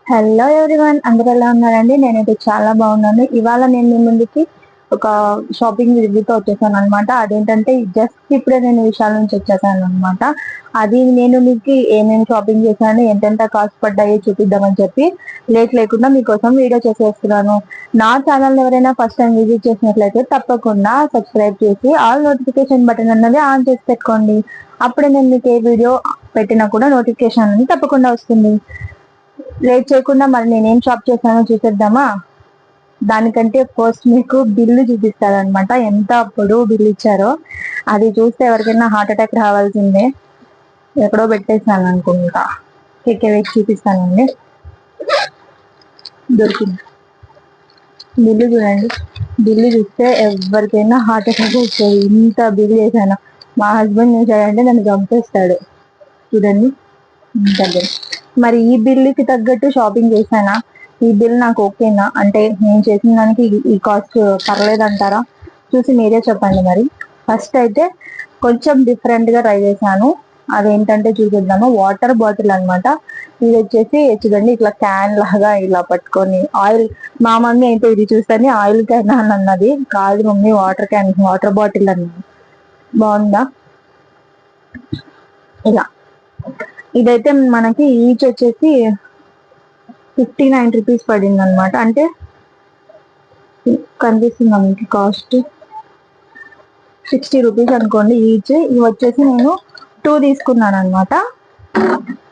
Hello everyone, అందరూ ఎలా ఉన్నారండి? నేనైతే చాలా బాగున్నాను. ఇవాళ నేను మీ ముందుకి ఒక షాపింగ్ రివ్యూతో వచ్చేసాను అనమాట. అదేంటంటే జస్ట్ ఇప్పుడే నేను విశాల్ నుంచి వచ్చేసాను అనమాట. అది నేను మీకు ఏమేమి షాపింగ్ చేశాను, ఎంతెంత కాస్ట్ పడ్డాయో చూపిద్దామని చెప్పి లేట్ లేకుండా మీకోసం వీడియో చేసేస్తున్నాను. నా ఛానల్ ఎవరైనా ఫస్ట్ టైం విజిట్ చేసినట్లయితే తప్పకుండా సబ్స్క్రైబ్ చేసి ఆల్ నోటిఫికేషన్ బటన్ అన్నది ఆన్ చేసి పెట్టుకోండి. అప్పుడే నేను మీకు ఏ వీడియో పెట్టినా కూడా నోటిఫికేషన్ అనేది తప్పకుండా వస్తుంది. లేట్ చేయకుండా మరి నేనేం షాప్ చేశానో చూసేద్దామా? దానికంటే ఫస్ట్ మీకు బిల్లు చూపిస్తారనమాట. ఎంత పొడవు బిల్లు ఇచ్చారో అది చూస్తే ఎవరికైనా హార్ట్ అటాక్ రావాల్సిందే. ఎక్కడో పెట్టేసాను అనుకుంటా. వెయిట్ చూపిస్తానండి. దొరికింది. బిల్లు చూడండి. బిల్లు చూస్తే ఎవరికైనా హార్ట్ అటాక్ వస్తుంది. ఇంత బిల్లు చేశాను. మా హస్బెండ్ చూసాడంటే నన్ను చంపేస్తాడు. చూడండి. మరి ఈ బిల్లుకి తగ్గట్టు షాపింగ్ చేశానా? ఈ బిల్ నాకు ఓకేనా? అంటే నేను చేసిన దానికి ఈ కాస్ట్ పర్లేదంటారా? చూసి మీరే చెప్పండి. మరి ఫస్ట్ అయితే కొంచెం డిఫరెంట్ గా ట్రై చేశాను. అదేంటంటే చూపిద్దాము. వాటర్ బాటిల్ అనమాట. ఇది వచ్చేసి చూడండి, ఇట్లా క్యాన్ లాగా ఇలా పట్టుకొని ఆయిల్. మా మమ్మీ అయితే ఇది చూస్తే ఆయిల్ క్యాన్ అని అన్నది. కాదు mummy, water can, water bottle అన్నది. బాగుందా? ఇలా ఇదైతే మనకి ఈచ్ వచ్చేసి 59 రూపీస్ పడింది అనమాట. అంటే కనిపిస్తుంది మనకి కాస్ట్ 60 రూపీస్ అనుకోండి ఈచ్. ఇవి వచ్చేసి నేను 2 తీసుకున్నాను అనమాట.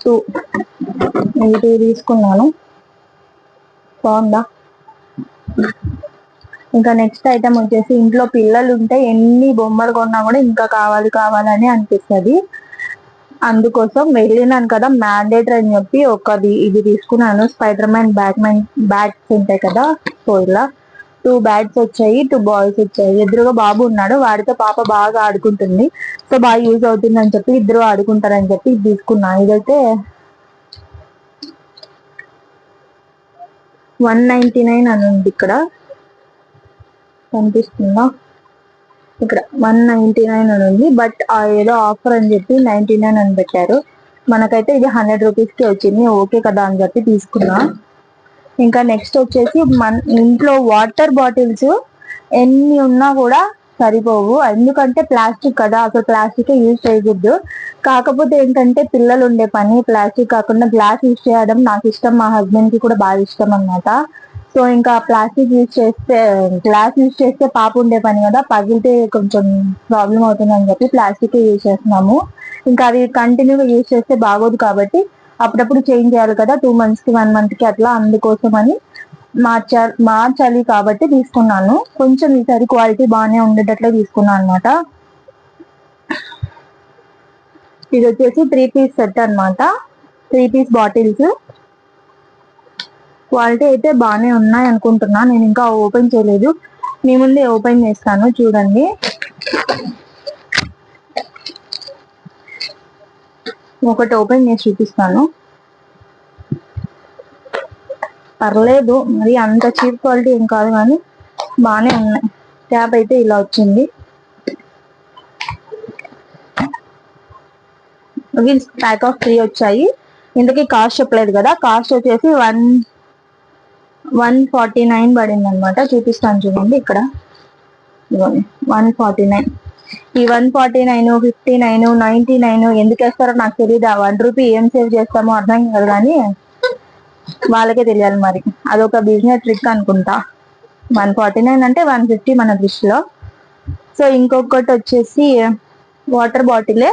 2 తీసుకున్నాను. బాగుందా? ఇంకా నెక్స్ట్ ఐటమ్ వచ్చేసి, ఇంట్లో పిల్లలు ఉంటే ఎన్ని బొమ్మలు కొన్నా కూడా ఇంకా కావాలి కావాలని అనిపిస్తుంది. అందుకోసం వెళ్ళినాను కదా, మ్యాండేటరీ అని చెప్పి ఇది తీసుకున్నాను. స్పైడర్ మ్యాన్ బ్యాట్స్ ఉంటాయి కదా, సో ఇలా 2 బ్యాట్స్ వచ్చాయి. 2 బాల్స్ వచ్చాయి. ఎదురుగా బాబు ఉన్నాడు, వాడితో పాప బాగా ఆడుకుంటుంది. సో బాగా యూజ్ అవుతుంది అని చెప్పి ఇద్దరు ఆడుకుంటారని చెప్పి ఇది తీసుకున్నా. ఇదైతే 199 అని ఉంది. ఇక్కడ కనిపిస్తుందా? ఇక్కడ 199 అని ఉంది. బట్ ఏదో ఆఫర్ అని చెప్పి 99 అని పెట్టారు. మనకైతే ఇది 100 రూపీస్ కి వచ్చింది. ఓకే కదా అని చెప్పి తీసుకున్నా. ఇంకా నెక్స్ట్ వచ్చేసి మన ఇంట్లో వాటర్ బాటిల్స్ ఎన్ని ఉన్నా కూడా సరిపోవు. ఎందుకంటే ప్లాస్టిక్ కదా, అసలు ప్లాస్టిక్ యూజ్ చేయకూడదు. కాకపోతే ఏంటంటే పిల్లలు ఉండే పని ప్లాస్టిక్ కాకుండా గ్లాస్ యూజ్ చేయడం నాకు ఇష్టం. మా హస్బెండ్ కి కూడా బాగా ఇష్టం అన్నమాట. సో ఇంకా ప్లాస్టిక్ గ్లాస్ యూజ్ చేస్తే పాప ఉండే పని కదా, పగిలితే కొంచెం ప్రాబ్లం అవుతుంది అని చెప్పి ప్లాస్టిక్ యూజ్ చేస్తున్నాము. ఇంకా అది కంటిన్యూగా యూజ్ చేస్తే బాగోదు కాబట్టి అప్పుడప్పుడు చేంజ్ చేయాలి కదా, 2 months కి 1 month కి అట్లా. అందుకోసం అని మార్చాలి కాబట్టి తీసుకున్నాను. కొంచెం ఈసారి క్వాలిటీ బాగానే ఉండేటట్లే తీసుకున్నాను అనమాట. ఇది వచ్చేసి 3 పీస్ సెట్ అనమాట. 3 పీస్ బాటిల్స్. క్వాలిటీ అయితే బాగానే ఉన్నాయి అనుకుంటున్నా. నేను ఇంకా ఓపెన్ చేయలేదు. మీ ముందే ఓపెన్ చేస్తాను, చూడండి. ఒకటి ఓపెన్ చేసి చూపిస్తాను. పర్లేదు, మరి అంత చీప్ క్వాలిటీ ఏం కాదు, కానీ బాగానే ఉన్నాయి. ట్యాప్ అయితే ఇలా వచ్చింది. ప్యాక్ ఆఫ్ 3 వచ్చాయి. ఇంతకీ కాస్ట్ చెప్పలేదు కదా. కాస్ట్ వచ్చేసి 149 పడింది అనమాట. చూపిస్తాను చూడండి. ఇక్కడ 149. ఈ 149, 59, 99 ఎందుకు వేస్తారో నాకు తెలియదు. ఆ 1 రూపీ ఏం సేవ్ చేస్తామో అర్థం కాదు, కానీ వాళ్ళకే తెలియాలి. మరి అదొక బిజినెస్ ట్రిక్ అనుకుంటా. 149 అంటే 150 మన దృష్టిలో. సో ఇంకొకటి వచ్చేసి వాటర్ బాటిలే.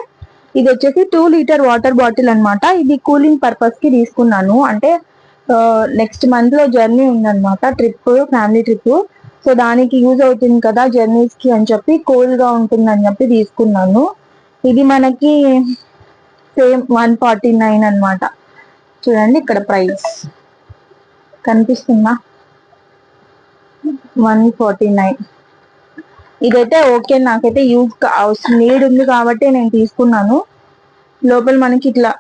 ఇది వచ్చేసి 2 లీటర్ వాటర్ బాటిల్ అనమాట. ఇది కూలింగ్ పర్పస్ కి తీసుకున్నాను. అంటే నెక్స్ట్ మంత్ లో జర్నీ ఉందన్నమాట, ఫ్యామిలీ ట్రిప్. సో దానికి యూజ్ అవుతుంది కదా జర్నీస్ కి అని చెప్పి, కూల్ గా ఉంటుంది అని చెప్పి తీసుకున్నాను. ఇది మనకి సేమ్ 149 అనమాట. చూడండి, ఇక్కడ ప్రైస్ కనిపిస్తుందా? 149. ఇదైతే ఓకే, నాకైతే నీడ్ ఉంది కాబట్టి నేను తీసుకున్నాను. లోపల మనకి ఇట్లా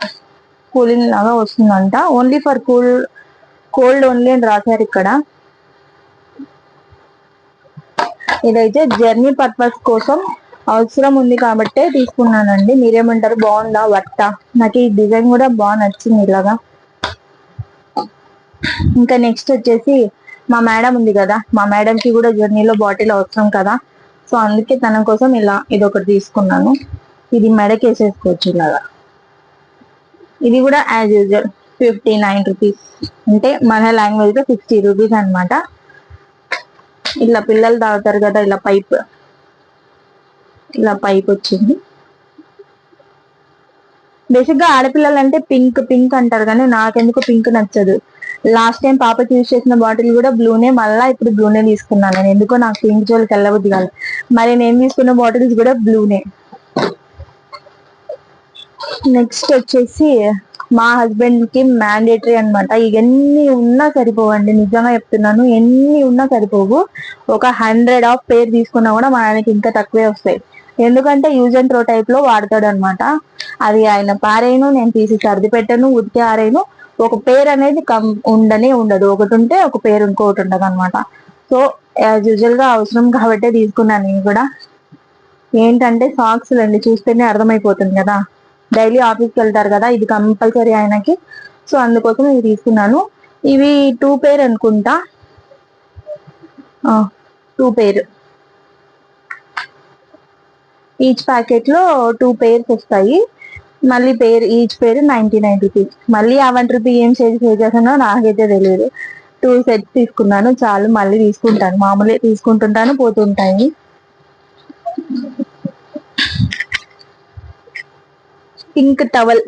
కూలింగ్ లాగా వస్తుందంట. ఓన్లీ ఫర్ కోల్డ్ ఓన్లీ అని రాశారు ఇక్కడ. ఇదైతే జర్నీ పర్పస్ కోసం అవసరం ఉంది కాబట్టి తీసుకున్నానండి. మీరేమంటారు? బాగుందా? నాకు ఈ డిజైన్ కూడా బాగా నచ్చింది. ఇలాగా ఇంకా నెక్స్ట్ వచ్చేసి మా మేడం ఉంది కదా, మా మేడం కి కూడా జర్నీలో బాటిల్ అవసరం కదా, సో అందుకే తన కోసం ఇలా ఇది ఒకటి తీసుకున్నాను. ఇది మెడకి వేసేసుకోవచ్చు ఇలాగా. ఇది కూడా యాజ్ యూజువల్ 59 రూపీస్, అంటే మన లాంగ్వేజ్ లో 60 రూపీస్ అనమాట. ఇలా పిల్లలు తాగుతారు కదా, ఇలా పైప్ వచ్చింది. బేసిక్ గా ఆడపిల్లలు అంటే పింక్ పింక్ అంటారు, కానీ నాకెందుకు పింక్ నచ్చదు. లాస్ట్ టైం పాపకి యూజ్ చేసిన బాటిల్ కూడా బ్లూనే, మళ్ళా ఇప్పుడు బ్లూనే తీసుకున్నాను నేను. ఎందుకో నాకు పింక్ జోలికి వెళ్ళబుద్ది కాదు. మరి నేను తీసుకున్న బాటిల్స్ కూడా బ్లూనే. నెక్స్ట్ వచ్చేసి మా హస్బెండ్ కి మ్యాండేటరీ అనమాట. ఎన్ని ఉన్నా సరిపోవండి, నిజంగా చెప్తున్నాను, ఎన్ని ఉన్నా సరిపోవు. ఒక 100 ఆఫ్ పేర్ తీసుకున్నా కూడా మా ఆయనకి ఇంకా తక్కువే వస్తాయి. ఎందుకంటే యూజ్ అండ్ త్రో టైప్ లో వాడతాడు అనమాట. అది ఆయన పారేను, నేను తీసి సర్ది పెట్టను, ఉతికి ఆరేను. ఒక పేరు అనేది ఉండనే ఉండదు. ఒకటి ఉంటే ఒక పేరు ఇంకొకటి ఉండదు అనమాట. సో యాజ్ యూజువల్ గా అవసరం కాబట్టే తీసుకున్నాను నేను కూడా. ఏంటంటే సాక్స్ అండి, చూస్తేనే అర్థమైపోతుంది కదా, డైలీ ఆఫీస్కి వెళ్తారు కదా, ఇది కంపల్సరీ ఆయనకి. సో అందుకోసం ఇవి తీసుకున్నాను. ఇవి 2 పేర్ అనుకుంటా, 2 పేర్. ఈచ్ ప్యాకెట్ లో 2 పేర్స్ వస్తాయి. మళ్ళీ ఈచ్ పేరు 99 రూపీస్. మళ్ళీ ఆ 1 రూపీ ఏం సేవ్ చేసానో నాకైతే తెలియదు. 2 సెట్స్ తీసుకున్నాను చాలు, మళ్ళీ తీసుకుంటాను, మామూలుగా తీసుకుంటుంటాను, పోతుంటాయి. పింక్ టవల్,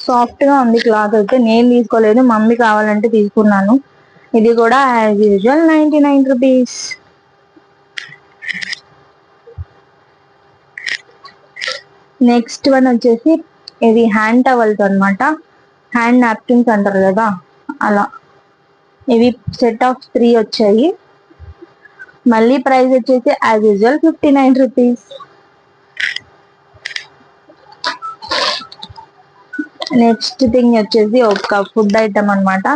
సాఫ్ట్ గా ఉంది క్లాత్ అయితే. నేను తీసుకోలేదు, మమ్మీ కావాలంటే తీసుకున్నాను. ఇది కూడా as usual 99 rupees. Next one వచ్చేసి ఇది హ్యాండ్ టవల్స్ అనమాట. హ్యాండ్ నాప్కిన్స్ అంటారు కదా, అలా. ఇవి సెట్ ఆఫ్ 3 వచ్చాయి. మళ్ళీ ప్రైస్ వచ్చేసి as usual 59 rupees. Next thing వచ్చేసి ఒక ఫుడ్ ఐటమ్ అనమాట.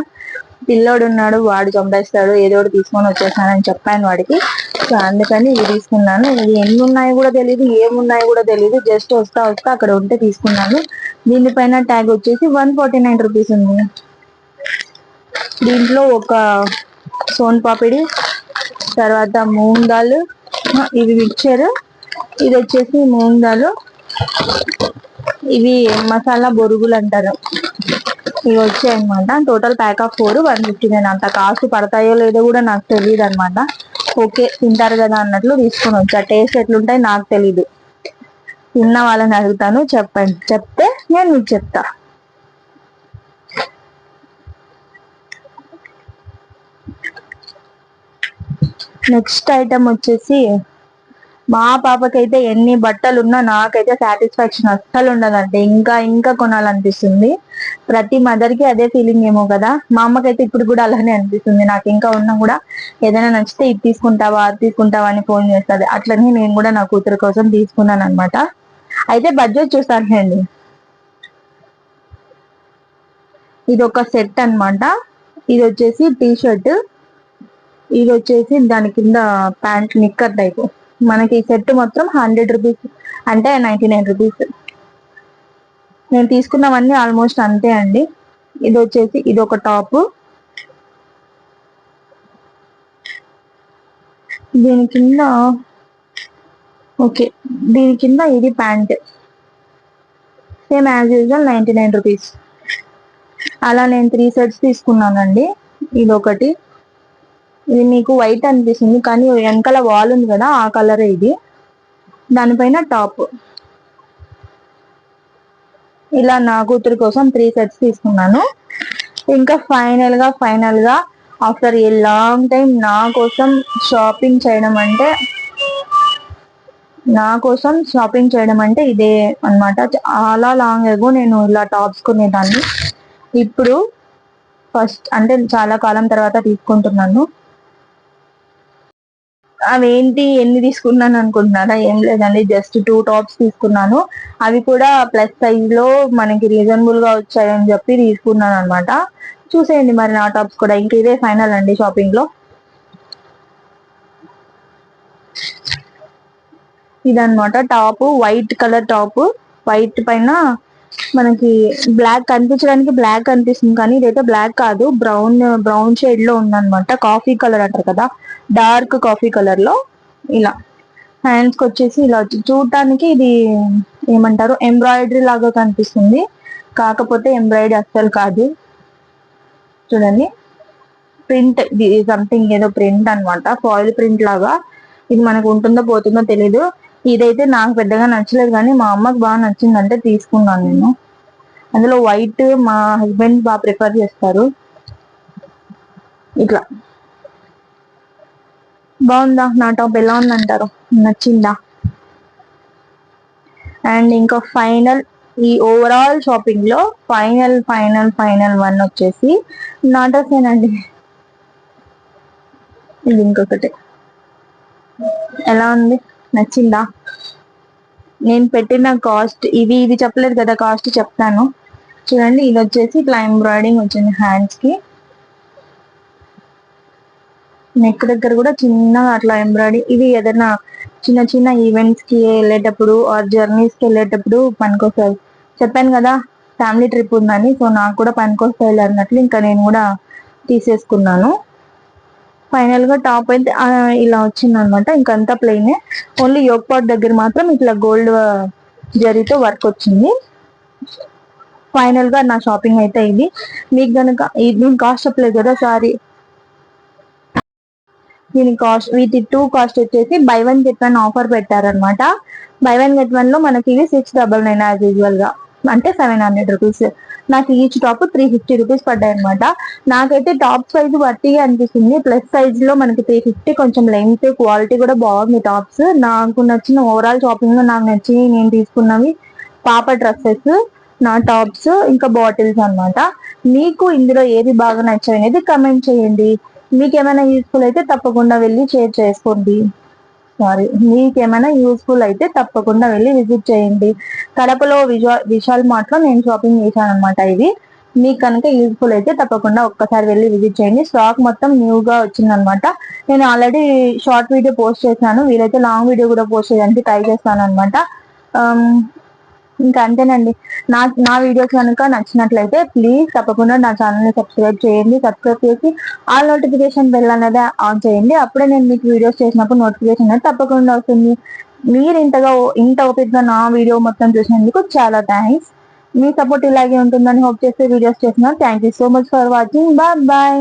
పిల్లోడు ఉన్నాడు, వాడు చంపేస్తాడు, ఏదో ఒకటి తీసుకొని వచ్చేసానని చెప్పాను వాడికి. సో అందుకని ఇది తీసుకున్నాను. ఇది ఎన్ని ఉన్నాయో కూడా తెలియదు, ఏమున్నాయో కూడా తెలియదు, జస్ట్ వస్తా అక్కడ ఉంటే తీసుకున్నాను. దీనిపైన ట్యాగ్ వచ్చేసి 149 రూపీస్ ఉంది. దీంట్లో ఒక సోన్ పాపిడి, తర్వాత మూంగ్ దాల్, ఇవి మిక్చర్, ఇది వచ్చేసి మూంగ్ దాల్, ఇవి మసాలా బొరుగులు అంటారు, ఇవి వచ్చాయి అనమాట. Total pack of 4 159. అంత కాస్ట్ పడతాయో లేదో కూడా నాకు తెలియదు అనమాట. ఓకే తింటారు కదా అన్నట్లు తీసుకొని వచ్చా. టేస్ట్ ఎట్లుంటాయి నాకు తెలీదు, తిన్న వాళ్ళని అడుగుతాను, చెప్పండి, చెప్తే నేను మీకు చెప్తా. నెక్స్ట్ ఐటమ్ వచ్చేసి మా పాపకైతే ఎన్ని బట్టలు ఉన్నా నాకైతే సాటిస్ఫాక్షన్ అస్సలు ఉండదంటే, ఇంకా ఇంకా కొనాలనిపిస్తుంది. ప్రతి మదర్ కి అదే ఫీలింగ్ ఏమో కదా. మా అమ్మకైతే ఇప్పుడు కూడా అలానే అనిపిస్తుంది. నాకు ఇంకా ఉన్నా కూడా ఏదైనా నచ్చితే ఇది తీసుకుంటావా అది తీసుకుంటావా అని ఫోన్ చేస్తుంది. అట్లనే నేను కూడా నా కూతురు కోసం తీసుకున్నాను అనమాట. అయితే బడ్జెట్ చూస్తానండి. ఇది ఒక సెట్ అనమాట. ఇది వచ్చేసి టీ షర్ట్, ఇది వచ్చేసి దాని కింద ప్యాంట్ నిక్కర్ టైప్. మనకి ఈ సెట్ మొత్తం 100 రూపీస్, అంటే 99 రూపీస్. నేను తీసుకున్నవన్నీ ఆల్మోస్ట్ అంతే అండి. ఇది వచ్చేసి ఇది ఒక టాప్, దీని కింద ఓకే, దీని కింద ఇది pant, same as usual 99 rupees. అలా నేను 3 సెట్స్ తీసుకున్నానండి. ఇది ఒకటి, ఇది మీకు వైట్ అనిపిస్తుంది కానీ వెనకాల వాల్ ఉంది కదా, ఆ కలర్ ఇది. దానిపైన టాప్. ఇలా నా కూతురు కోసం 3 సెట్స్ తీసుకున్నాను. ఇంకా ఫైనల్ గా ఆఫ్టర్ ఏ లాంగ్ టైం నా కోసం షాపింగ్ చేయడం అంటే ఇదే అనమాట. చాలా లాంగ్ ఎగో నేను ఇలా టాప్స్ కొనేదాన్ని. ఇప్పుడు ఫస్ట్ అంటే చాలా కాలం తర్వాత తీసుకుంటున్నాను. అవేంటి ఎన్ని తీసుకున్నాను అనుకుంటున్నారా? ఏం లేదండి, జస్ట్ 2 టాప్స్ తీసుకున్నాను. అవి కూడా ప్లస్ సైజ్ లో మనకి రీజనబుల్ గా వచ్చాయని చెప్పి తీసుకున్నాను అనమాట. చూసేయండి మరి నా టాప్స్ కూడా. ఇంక ఇదే ఫైనల్ అండి షాపింగ్ లో. ఇదనమాట top, white colour top, white పైన మనకి బ్లాక్ కనిపించడానికి బ్లాక్ కనిపిస్తుంది, కానీ ఇదైతే బ్లాక్ కాదు, బ్రౌన్ షేడ్ లో ఉందన్నమాట. కాఫీ కలర్ అంటారు కదా, డార్క్ కాఫీ కలర్ లో ఇలా. హ్యాండ్స్ కి వచ్చేసి ఇలా వచ్చి చూడటానికి ఇది ఏమంటారు ఎంబ్రాయిడరీ లాగా కనిపిస్తుంది, కాకపోతే ఎంబ్రాయిడరీ అస్సలు కాదు. చూడండి ప్రింట్, ఇది సంథింగ్ ఏదో ప్రింట్ అన్నమాట, ఫాయిల్ ప్రింట్ లాగా. ఇది మనకు ఉంటుందో పోతుందో తెలీదు. ఇదైతే నాకు పెద్దగా నచ్చలేదు, కానీ మా అమ్మకి బాగా నచ్చిందంటే తీసుకున్నాను నేను. అందులో వైట్ మా హస్బెండ్ బాగా ప్రిఫర్ చేస్తారు. ఇట్లా బాగుందా నా టాప్? ఎలా ఉందంటారు? నచ్చిందా? అండ్ ఇంకా ఫైనల్, ఈ ఓవరాల్ షాపింగ్ లో ఫైనల్ ఫైనల్ ఫైనల్ వన్ వచ్చేసి నా డ్రెస్సేనండి. ఇది ఇంకొకటి ఎలా ఉంది? నచ్చిందా? నేను పెట్టిన కాస్ట్ ఇది చెప్పలేదు కదా, కాస్ట్ చెప్తాను చూడండి. ఇది వచ్చేసి ఇట్లా ఎంబ్రాయిడింగ్ వచ్చింది హ్యాండ్స్ కి, నెక్ దగ్గర కూడా చిన్నగా అట్లా ఎంబ్రాయిడింగ్. ఇది ఏదైనా చిన్న చిన్న ఈవెంట్స్ కి వెళ్ళేటప్పుడు ఆర్ జర్నీస్ కి వెళ్ళేటప్పుడు పనికొస్తాయి. చెప్పాను కదా ఫ్యామిలీ ట్రిప్ ఉందని, సో నాకు కూడా పనికొస్తాయి అన్నట్లు ఇంకా నేను కూడా తీసేసుకున్నాను. ఫైనల్ గా టాప్ అయితే ఇలా వచ్చింది అనమాట. ఇంకంతా ప్లెయిన్, ఓన్లీ యోక్ పాట్ దగ్గర మాత్రం ఇట్లా గోల్డ్ జరీతో వర్క్ వచ్చింది. ఫైనల్ గా నా షాపింగ్ అయితే ఇది. మీకు గనుక నేను కాస్ట్ చెప్పలేదు కదా, సారీ. దీని కాస్ట్, వీటి టూ కాస్ట్ వచ్చేసి by one get one offer పెట్టారనమాట. బై వన్ గెట్ వన్ లో మనకి ఇది 699 యాజ్ యూజువల్ గా, అంటే 700 రూపీస్. నాకు ఈచ్ టాప్ 350 రూపీస్ పడ్డాయి అనమాట. నాకైతే టాప్ సైజ్ బట్టిగా అనిపిస్తుంది. ప్లస్ సైజ్ లో మనకి 350, కొంచెం లెంగ్త్ క్వాలిటీ కూడా బాగుంది టాప్స్. నాకు నచ్చిన ఓవరాల్ షాపింగ్ లో నాకు నచ్చి నేను తీసుకున్నవి పాప డ్రెస్సెస్, నా టాప్స్, ఇంకా బాటిల్స్ అన్నమాట. మీకు ఇందులో ఏది బాగా నచ్చాయి అనేది కమెంట్ చేయండి. మీకేమైనా యూస్ఫుల్ అయితే తప్పకుండా వెళ్ళి షేర్ చేసుకోండి. మీకేమైనా యూస్ఫుల్ అయితే తప్పకుండా వెళ్ళి విజిట్ చేయండి. కడపలో విశాల్ మార్ట్ లో నేను షాపింగ్ చేశాను అనమాట. ఇది మీకు కనుక యూస్ఫుల్ అయితే తప్పకుండా ఒక్కసారి వెళ్ళి విజిట్ చేయండి. స్టాక్ మొత్తం న్యూగా వచ్చిందనమాట. నేను ఆల్రెడీ షార్ట్ వీడియో పోస్ట్ చేశాను, వీలైతే లాంగ్ వీడియో కూడా పోస్ట్ చేయడానికి ట్రై చేస్తాను అనమాట. ఇంకా అంతేనండి. నా వీడియోస్ కనుక నచ్చినట్లయితే ప్లీజ్ తప్పకుండా నా ఛానల్ ని సబ్స్క్రైబ్ చేయండి. సబ్స్క్రైబ్ చేసి ఆల్ నోటిఫికేషన్ బెల్ అనేది ఆన్ చేయండి. అప్పుడే నేను మీకు వీడియోస్ చేసినప్పుడు నోటిఫికేషన్ అనేది తప్పకుండా వస్తుంది. మీరు ఇంత ఓపిక్ గా నా వీడియో మొత్తం చూసినందుకు చాలా థ్యాంక్స్. మీ సపోర్ట్ ఇలాగే ఉంటుందని హోప్ చేస్తే వీడియోస్ చేస్తున్నాను. Thank you so much for watching. Bye bye.